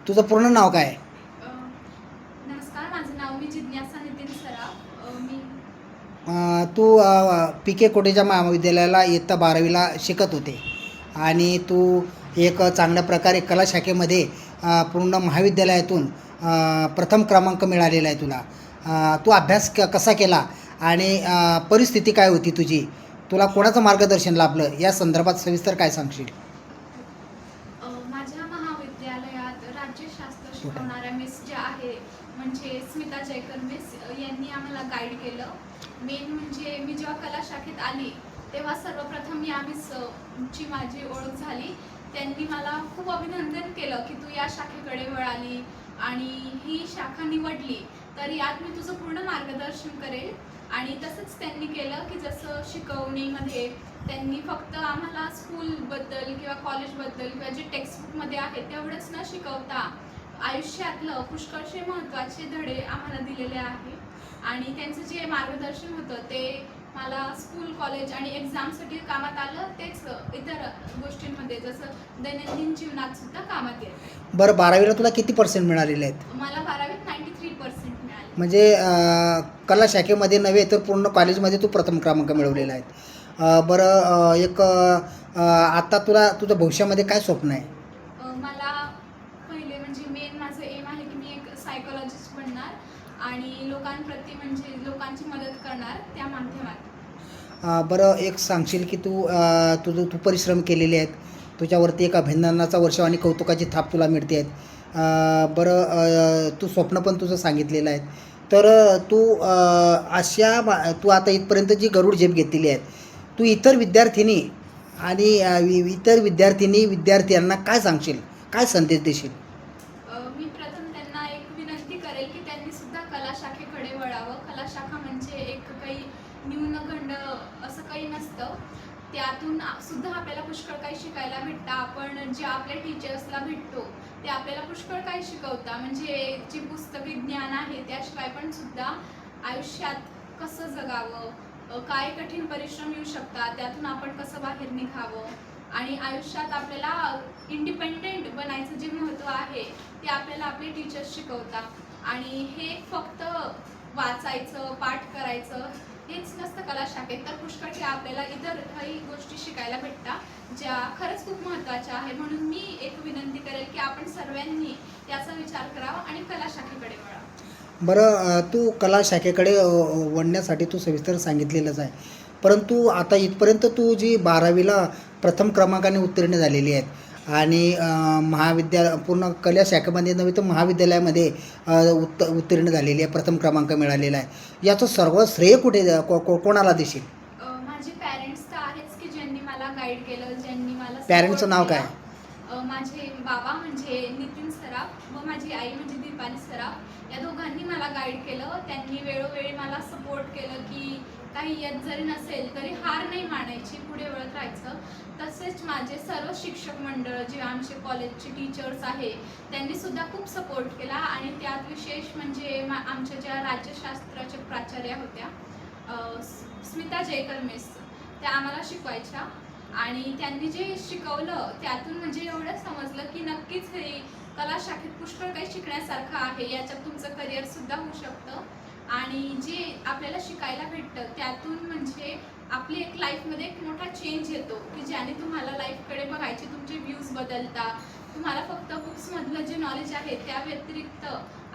तुझं पूर्ण नाव काय आहे? नमस्कार, माझं नाव मी जिज्ञासा नितीन सराफ. मी तू पी के कोटेच्या महाविद्यालयाला इयत्ता 12वीला शिकत होते आणि तू एक चांगल्या प्रकारे कला शाखेमध्ये पूर्ण महाविद्यालयातून प्रथम क्रमांक मिळालेला आहे तुला. तू अभ्यास कसा केला आणि परिस्थिती काय होती तुझी? तुला कोणाचं मार्गदर्शन लाभलं या संदर्भात सविस्तर काय सांगशील? माझ्या महाविद्यालयात राज्यशास्त्र शिकवणाऱ्या मिस ज्या आहे म्हणजे स्मिता जयकर मिस यांनी आम्हाला गाईड केलं. मेन म्हणजे मी जेव्हा कला शाखेत आली तेव्हा सर्वप्रथम या मिसची माझी ओळख झाली. त्यांनी मला खूप अभिनंदन केलं की तू या शाखेकडे वळाली आणि ही शाखा निवडली तर यात मी तुझं पूर्ण मार्गदर्शन करेल. आणि तसंच त्यांनी केलं की जसं शिकवणीमध्ये त्यांनी फक्त आम्हाला स्कूलबद्दल किंवा कॉलेजबद्दल किंवा जे टेक्स्टबुकमध्ये आहे तेवढंच न शिकवता आयुष्यातलं पुष्कळसे महत्त्वाचे धडे आम्हाला दिलेले आहे. आणि त्यांचं जे मार्गदर्शन होतं ते मला स्कूल कॉलेज आणि एक्झामसाठी कामात आलं, तेच इतर गोष्टींमध्ये जसं दैनंदिन जीवनात सुद्धा कामात येईल. बरं, 12वीला तुला किती पर्सेंट मिळालेले आहेत? मला 12वीत 93% मिळाले. म्हणजे कला शाखेमध्ये नव्हे तर पूर्ण कॉलेजमध्ये तू प्रथम क्रमांक मिळवलेला आहे. बरं, आता तुझं भविष्यामध्ये काय स्वप्न आहे? मला पहिले म्हणजे मेन माझं एम आहे की मी एक सायकोलॉजिस्ट बनणार आणि लोकांप्रती म्हणजे लोकांची मदत करणार त्या माध्यमात. बरं, एक सांगशील की तू परिश्रम केलेले आहेत, तुझ्यावरती एक अभिनंदनाचा वर्षाव आणि कौतुकाची थाप तुला मिळते आहेत. बरं, तू स्वप्न पण तुझं सांगितलेलं आहे. तर तू आता इथपर्यंत जी गरुड झेप घेतलेली आहे, तू इतर विद्यार्थिनी आणि विद्यार्थ्यांना काय सांगशील, काय संदेश देशील? मी प्रथम त्यांना एक विनंती करेल की त्यांनी सुद्धा कला शाखेकडे वळावं. कला शाखा म्हणजे एक काही न्यूनगंड असं काही नसतं, त्यातून सुद्धा आपल्याला पुष्कळ काही शिकायला भेटतं. आपण जे आपल्या टीचर्सला भेटतो ते आपल्याला पुष्कळ काही शिकवता, म्हणजे जे पुस्तकी ज्ञान आहे त्याशिवाय पण सुद्धा आयुष्यात कसं जगावं, काय कठीण परिश्रम येऊ शकतात, त्यातून आपण कसं बाहेर निघावं आणि आयुष्यात आपल्याला इंडिपेंडेंट बनायचं जे महत्त्व आहे ते आपल्याला आपले टीचर्स शिकवतात. आणि हे फक्त वाचायचं, पाठ करायचं हेच नसतं कला शाखेत, तर पुष्कळ काही आपल्याला इतर काही गोष्टी शिकायला भेटतात ज्या खरंच खूप महत्त्वाच्या आहे. म्हणून मी एक विनंती करेल की आपण सर्वांनी याचा विचार करावा आणि कला शाखेकडे वळावं. बरं, तू कला शाखेकडे वळण्यासाठी तू सविस्तर सांगितलेलंच आहे, परंतु आता इथपर्यंत तू जी 12वीला प्रथम क्रमांकाने उत्तीर्ण झालेली आहेत आणि पूर्ण कला शाखेमध्ये नव्हे तर महाविद्यालयामध्ये उत्तीर्ण झालेली आहे, प्रथम क्रमांक मिळालेला आहे, याचं सर्व श्रेय कोणाला देशील? माझे पॅरेंट्स तर आहेच की ज्यांनी मला गाईड केलं, ज्यांनी मला पॅरेंट्सचं support नाव केला. काय? माझे बाबा म्हणजे नितीन सराफ व माझी आई म्हणजे दीपाली सराफ, या दोघांनी मला गाईड केलं. त्यांनी वेळोवेळी मला सपोर्ट केलं की काही येत जरी नसेल तरी हार नाही मानायची, पुढे वळत राहायचं. तसेच माझे सर्व शिक्षक मंडळ जे आमचे कॉलेजचे टीचर्स आहे त्यांनी सुद्धा खूप सपोर्ट केला. आणि त्यात विशेष म्हणजे आमच्या ज्या राज्यशास्त्राच्या प्राचार्या होत्या स्मिता जयकर मिस, त्या आम्हाला शिकवायच्या आणि त्यांनी जे शिकवलं त्यातून म्हणजे एवढं समजलं की नक्कीच हे कला शाखेत पुष्कळ काही शिकण्यासारखं आहे, याच्यात तुमचं करिअर सुद्धा होऊ शकतं. आणि जे आपल्याला शिकायला भेटतं त्यातून म्हणजे आपली एक लाईफमध्ये एक मोठा चेंज येतो की ज्याने तुम्हाला लाईफकडे बघायचे तुमचे व्ह्यूज बदलतात. तुम्हाला फक्त बुक्समधलं जे नॉलेज आहे त्या व्यतिरिक्त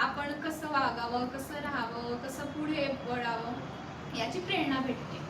आपण कसं वागावं, कसं राहावं, कसं पुढे वळावं याची प्रेरणा भेटते.